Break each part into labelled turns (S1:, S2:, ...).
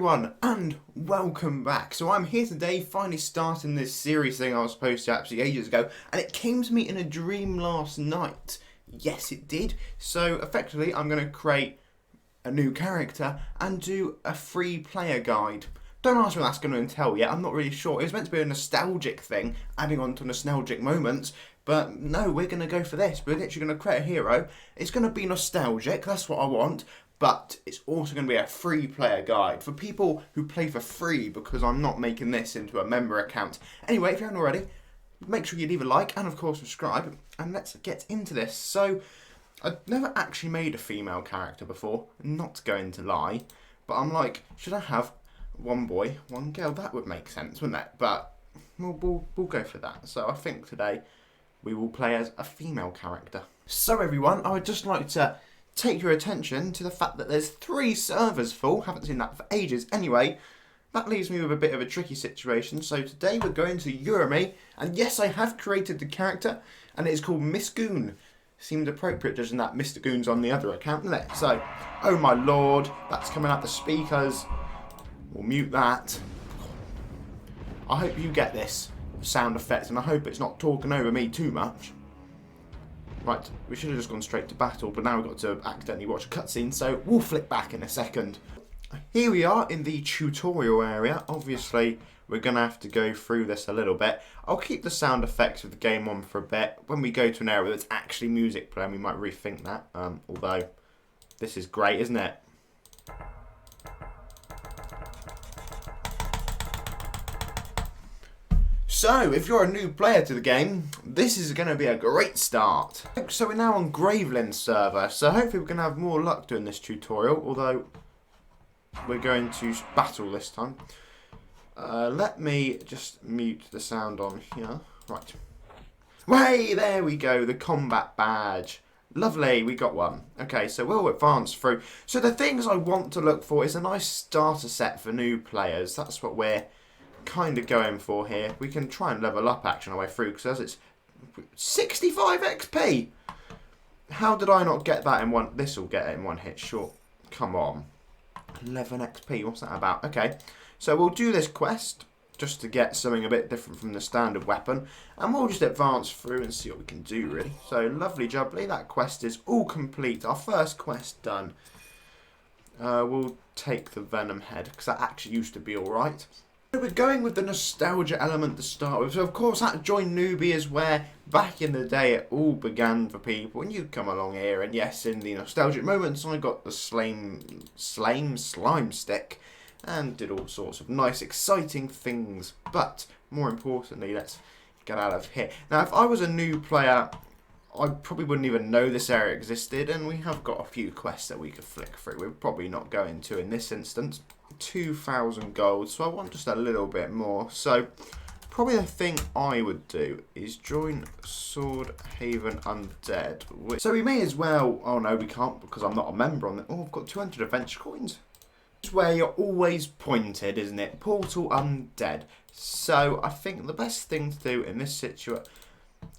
S1: everyone, and welcome back. So I'm here today, finally starting this series thing I was supposed to actually ages ago, and it came to me in a dream last night. Yes, it did. So effectively, I'm going to create a new character and do a free player guide. Don't ask me what that's going to entail yet, I'm not really sure. It was meant to be a nostalgic thing, adding on to nostalgic moments, but no, we're going to go for this. We're literally going to create a hero. It's going to be nostalgic, that's what I want. But it's also going to be a free player guide for people who play for free, because I'm not making this into a member account. Anyway, if you haven't already, make sure you leave a like and of course subscribe, and let's get into this. So, I've never actually made a female character before, not going to lie, but I'm like, should I have one boy, one girl? That would make sense, wouldn't it? But we'll go for that. So I think today we will play as a female character. So everyone, I would just like to take your attention to the fact that there's 3 servers full. Haven't seen that for ages. Anyway, that leaves me with a bit of a tricky situation. So today we're going to Urami, and yes, I have created the character, and it is called Miss Goon. Seemed appropriate judging that Mr. Goon's on the other account, isn't it? So, oh my lord, that's coming out the speakers. We'll mute that. I hope you get this sound effect, and I hope it's not talking over me too much. Right, we should have just gone straight to battle, but now we've got to accidentally watch a cutscene, so we'll flick back in a second. Here we are in the tutorial area. Obviously, we're going to have to go through this a little bit. I'll keep the sound effects of the game on for a bit. When we go to an area that's actually music playing, we might rethink that. Although, this is great, isn't it? So, if you're a new player to the game, this is going to be a great start. So we're now on Graveland server, so hopefully we're going to have more luck doing this tutorial, although we're going to battle this time. Let me just mute the sound on here. Right. Way, there we go, the combat badge. Lovely, we got one. Okay, so we'll advance through. So the things I want to look for is a nice starter set for new players. That's what we're kind of going for here. We can try and level up action our way through, because as it's 65 XP. How did I not get that in one? This will get it in one hit, sure. Come on. 11 XP, what's that about? Okay, so we'll do this quest just to get something a bit different from the standard weapon, and we'll just advance through and see what we can do, really. So, lovely jubbly, that quest is all complete. Our first quest done. We'll take the Venom head, because that actually used to be alright. So we're going with the nostalgia element to start with. So of course that Join Newbie is where back in the day it all began for people, and you come along here, and yes, in the nostalgic moments I got the slime stick and did all sorts of nice exciting things. But more importantly, let's get out of here. Now if I was a new player, I probably wouldn't even know this area existed, and we have got a few quests that we could flick through. We're probably not going to in this instance. 2,000 gold, so I want just a little bit more. So probably the thing I would do is join Sword Haven Undead. So we may as well, oh no we can't because I'm not a member on it. Oh, I've got 200 adventure coins. It's where you're always pointed, isn't it? Portal Undead. So I think the best thing to do in this situation,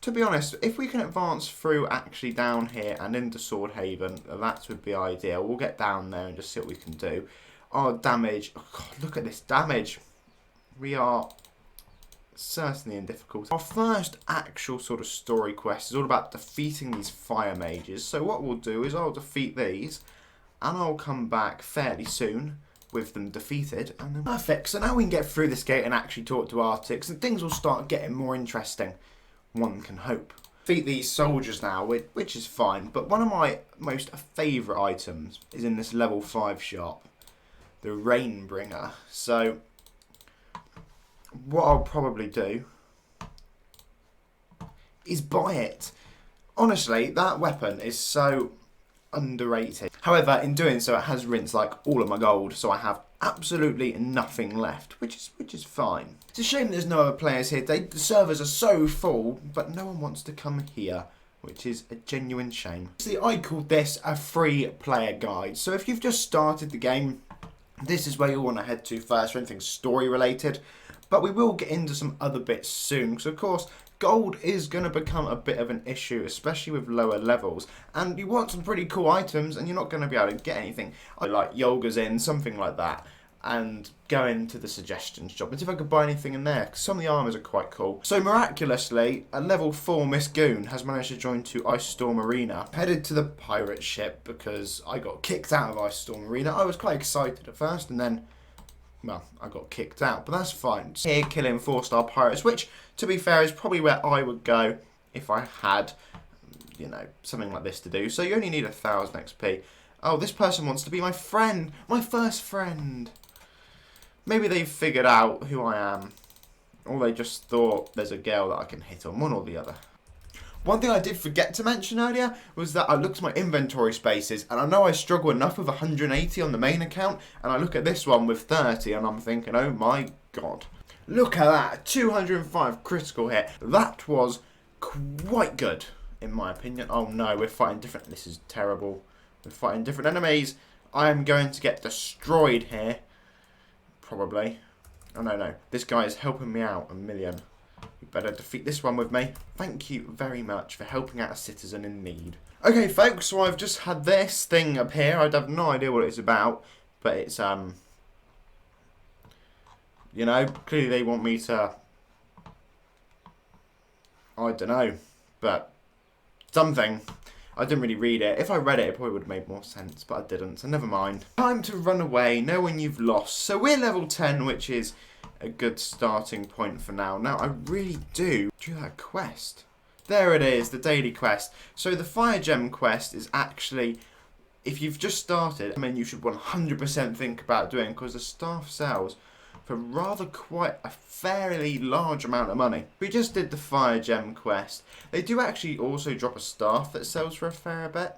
S1: to be honest, if we can advance through actually down here and into Sword Haven, that would be ideal. We'll get down there and just see what we can do. Our damage, oh God, look at this damage. We are certainly in difficulty. Our first actual sort of story quest is all about defeating these fire mages. So what we'll do is I'll defeat these, and I'll come back fairly soon with them defeated. And then perfect, so now we can get through this gate and actually talk to Arctics, and things will start getting more interesting, one can hope. Defeat these soldiers now, which is fine, but one of my most favourite items is in this level 5 shop. The Reignbringer. So what I'll probably do is buy it. Honestly, that weapon is so underrated. However, in doing so, it has rinsed like all of my gold, so I have absolutely nothing left, which is fine. It's a shame there's no other players here. The servers are so full, but no one wants to come here, which is a genuine shame. See, I called this a free player guide. So if you've just started the game, this is where you'll want to head to first for anything story related, but we will get into some other bits soon, because of course gold is going to become a bit of an issue, especially with lower levels, and you want some pretty cool items and you're not going to be able to get anything like Yoga's in, something like that. and go into the suggestions job and see if I could buy anything in there, because some of the armours are quite cool. So miraculously, a level 4 Miss Goon has managed to join to Ice Storm Arena. Headed to the pirate ship because I got kicked out of Ice Storm Arena. I was quite excited at first, and then, well, I got kicked out, but that's fine. Here killing 4-star pirates, which, to be fair, is probably where I would go if I had, you know, something like this to do. So you only need 1,000 XP. Oh, this person wants to be my friend. My first friend. Maybe they've figured out who I am. Or they just thought there's a girl that I can hit on, one or the other. One thing I did forget to mention earlier was that I looked at my inventory spaces, and I know I struggle enough with 180 on the main account, and I look at this one with 30 and I'm thinking, oh my god. Look at that, 205 critical hit. That was quite good, in my opinion. Oh no, we're fighting different, this is terrible. We're fighting different enemies. I am going to get destroyed here. Probably. Oh no. This guy is helping me out a million. You better defeat this one with me. Thank you very much for helping out a citizen in need. Okay folks, so I've just had this thing appear. I have no idea what it's about. But it's, you know, clearly they want me to, I don't know. But something. I didn't really read it. If I read it, it probably would have made more sense, but I didn't, so never mind. Time to run away, know when you've lost. So we're level 10, which is a good starting point for now. Now, I really do that quest. There it is, the daily quest. So the Fire Gem quest is actually, if you've just started, I mean, you should 100% think about doing, because the staff sells for rather quite a fairly large amount of money. We just did the Fire Gem quest. They do actually also drop a staff that sells for a fair bit.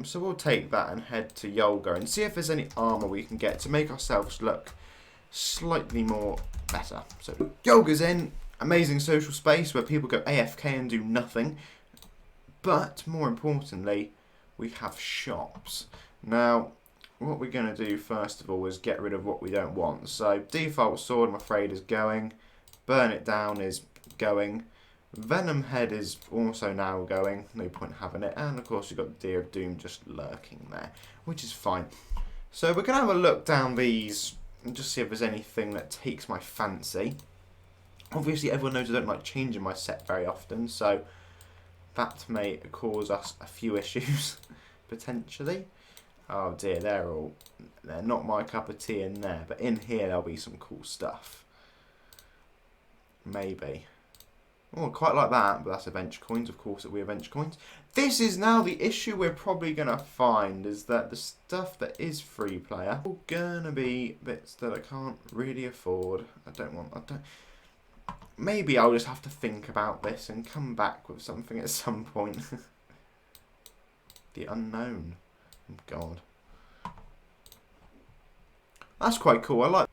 S1: So we'll take that and head to Yolga and see if there's any armour we can get to make ourselves look slightly more better. So Yolga's in, amazing social space where people go AFK and do nothing. But more importantly, we have shops. Now, what we're going to do first of all is get rid of what we don't want. So default sword, I'm afraid, is going. Burn it down is going. Venom head is also now going. No point having it. And of course you've got Deer of Doom just lurking there, which is fine. So we're going to have a look down these and just see if there's anything that takes my fancy. Obviously everyone knows I don't like changing my set very often, so that may cause us a few issues potentially. Oh dear, they're not my cup of tea in there, but in here there'll be some cool stuff. Maybe. Oh, quite like that, but that's adventure coins, of course it'll be adventure coins. This is now the issue we're probably going to find, is that the stuff that is free player will gonna be bits that I can't really afford. Maybe I'll just have to think about this and come back with something at some point. The unknown. Oh, God. That's quite cool. I like.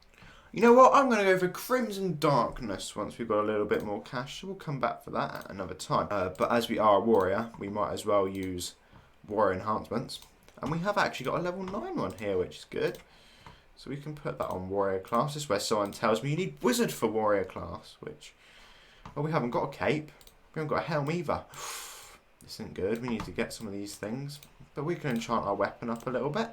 S1: You know what? I'm going to go for Crimson Darkness once we've got a little bit more cash. So we'll come back for that at another time. But as we are a warrior, we might as well use warrior enhancements. And we have actually got a level 9 one here, which is good. So we can put that on warrior class. This is where someone tells me you need wizard for warrior class. Which, well, we haven't got a cape. We haven't got a helm either. This isn't good. We need to get some of these things. But we can enchant our weapon up a little bit.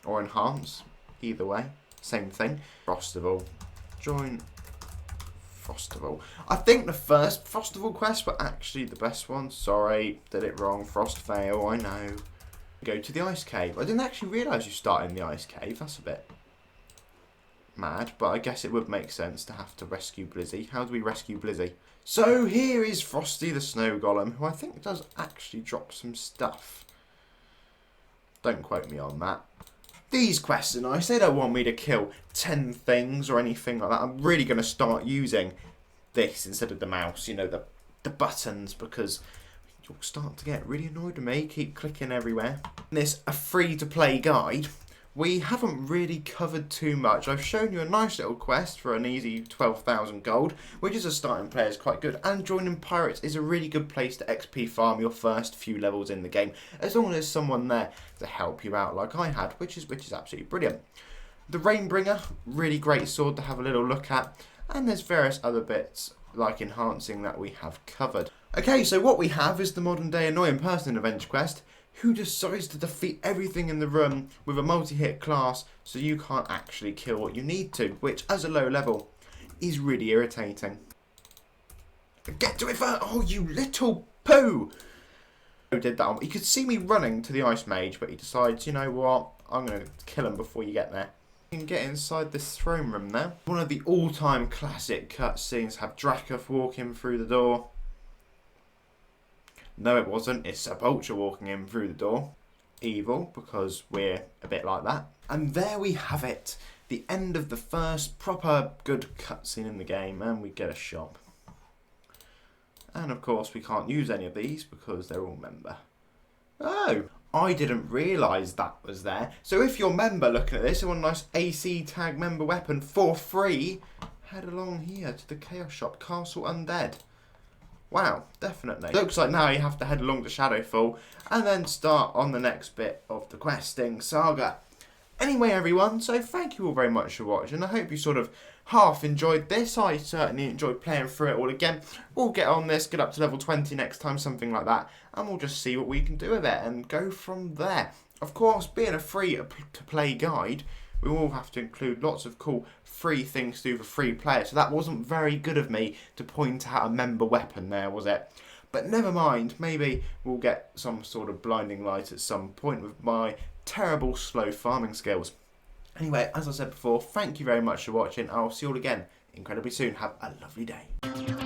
S1: Or enhance. Either way. Same thing. Frostival. Join Frostival. I think the first Frostival quest were actually the best one. Sorry, did it wrong. Frostveil, I know. Go to the ice cave. I didn't actually realise you start in the ice cave. That's a bit mad. But I guess it would make sense to have to rescue Blizzy. How do we rescue Blizzy? So here is Frosty the Snow Golem, who I think does actually drop some stuff. Don't quote me on that. These quests are nice. They don't want me to kill 10 things or anything like that. I'm really going to start using this instead of the mouse, you know, the buttons, because you'll start to get really annoyed with me. Keep clicking everywhere. In this a free-to-play guide, we haven't really covered too much. I've shown you a nice little quest for an easy 12,000 gold, which as a starting player is quite good, and joining pirates is a really good place to XP farm your first few levels in the game, as long as there's someone there to help you out like I had, which is absolutely brilliant. The Reignbringer, really great sword to have a little look at, and there's various other bits like enhancing that we have covered. Okay, so what we have is the modern day annoying person adventure quest, who decides to defeat everything in the room with a multi-hit class so you can't actually kill what you need to, which as a low level is really irritating. Get to it first! Oh, you little poo! Who did that? You could see me running to the Ice Mage, but he decides, you know what, I'm going to kill him before you get there. You can get inside this throne room there. One of the all-time classic cutscenes, have Dracoth walking through the door. No, it wasn't. It's Sepultura walking in through the door. Evil, because we're a bit like that. And there we have it. The end of the first proper good cutscene in the game, and we get a shop. And of course we can't use any of these because they're all member. Oh, I didn't realise that was there. So if you're member looking at this and want a nice AC tag member weapon for free, head along here to the Chaos Shop, Castle Undead. Wow, definitely. Looks like now you have to head along to Shadowfall and then start on the next bit of the questing saga. Anyway everyone, so thank you all very much for watching. I hope you sort of half enjoyed this. I certainly enjoyed playing through it all again. We'll get on this, get up to level 20 next time, something like that, and we'll just see what we can do with it and go from there. Of course, being a free-to-play guide, we will have to include lots of cool free things to do for free players, so that wasn't very good of me to point out a member weapon there, was it? But never mind, maybe we'll get some sort of blinding light at some point with my terrible slow farming skills. Anyway, as I said before, thank you very much for watching. I'll see you all again incredibly soon. Have a lovely day.